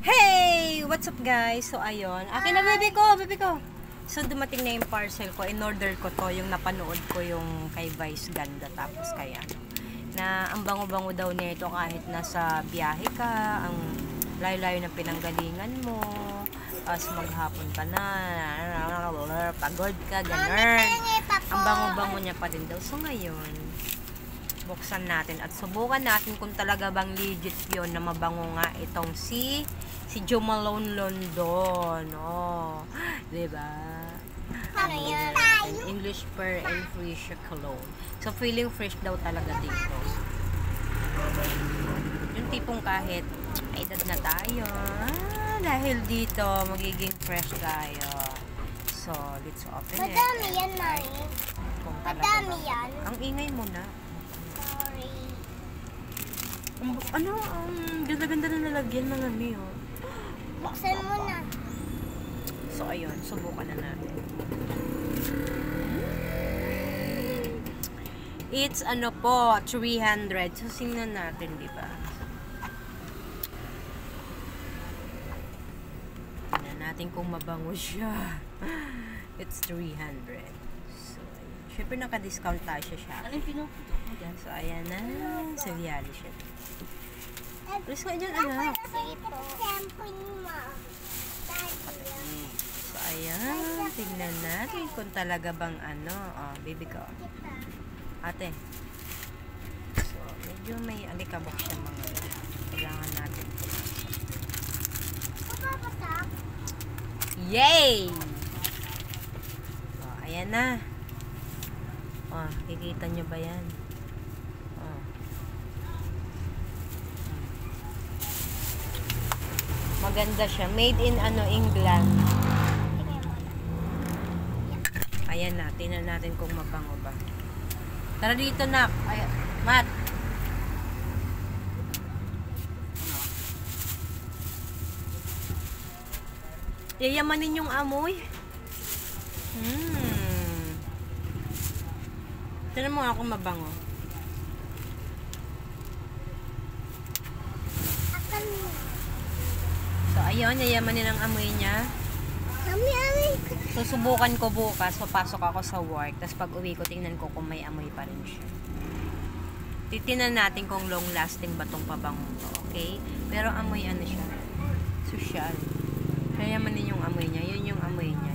Hey! What's up guys? So ayun, akin na baby ko. So dumating na yung parcel ko, in-order ko to, yung napanood ko yung kay Vice Ganda, tapos kay ano, na ang bango-bango daw nito kahit nasa biyahe ka, ang layo-layo ng pinanggalingan mo, tapos maghapon ka na, pagod ka, ganun. Ang bango-bango niya pa din daw. So ngayon, buksan natin at subukan natin kung talaga bang legit yun na mabango nga itong si Jo Malone London. Oh, diba? English Pearl and Fresh Cologne. So feeling fresh daw talaga dito. Yung tipong kahit may edad na tayo, dahil dito magiging fresh tayo. So let's open it. Madami yan, Mami. Madami yan. Ang ingay mo na. Sorry. Ano, ang ganda-ganda na nalagyan mga miyo. Buksan mo na. So, ayun, subukan na natin. It's, ano po, 300. So, singnan natin, di ba? Tingnan natin kung mabango siya. It's 300. So, ayun. Siyempre, naka-discount tayo siya. Ano yung pinuputok mo dyan? So, ayan na. Savyali siya. Please ka dyan, anak. Sige po. Shampoo mo. So, ayan. Tingnan natin kung talaga bang ano. Oh, baby ko. Ate. So, medyo may alikabok siya mga. Kailangan natin pumasok. Papasak. Yay! Oh, ayan na. Oh, kikita nyo ba yan? Oh. Maganda siya. Made in ano, England. Ayan na. Tingnan natin kung mabango ba. Tara dito, nak. Ay, Matt. Yayamanin yung amoy. Tignan mo nga kung mabango. Akan mo. So, ayun. Yayamanin ang amoy niya. Mami, Susubukan ko bukas, papasok ako sa work, tapos pag uwi ko, tingnan ko kung may amoy pa rin siya. Titinan natin kung long lasting ba tong pabango to, okay? Pero amoy ano siya, social. Kaya man din yung amoy niya, yun yung amoy niya.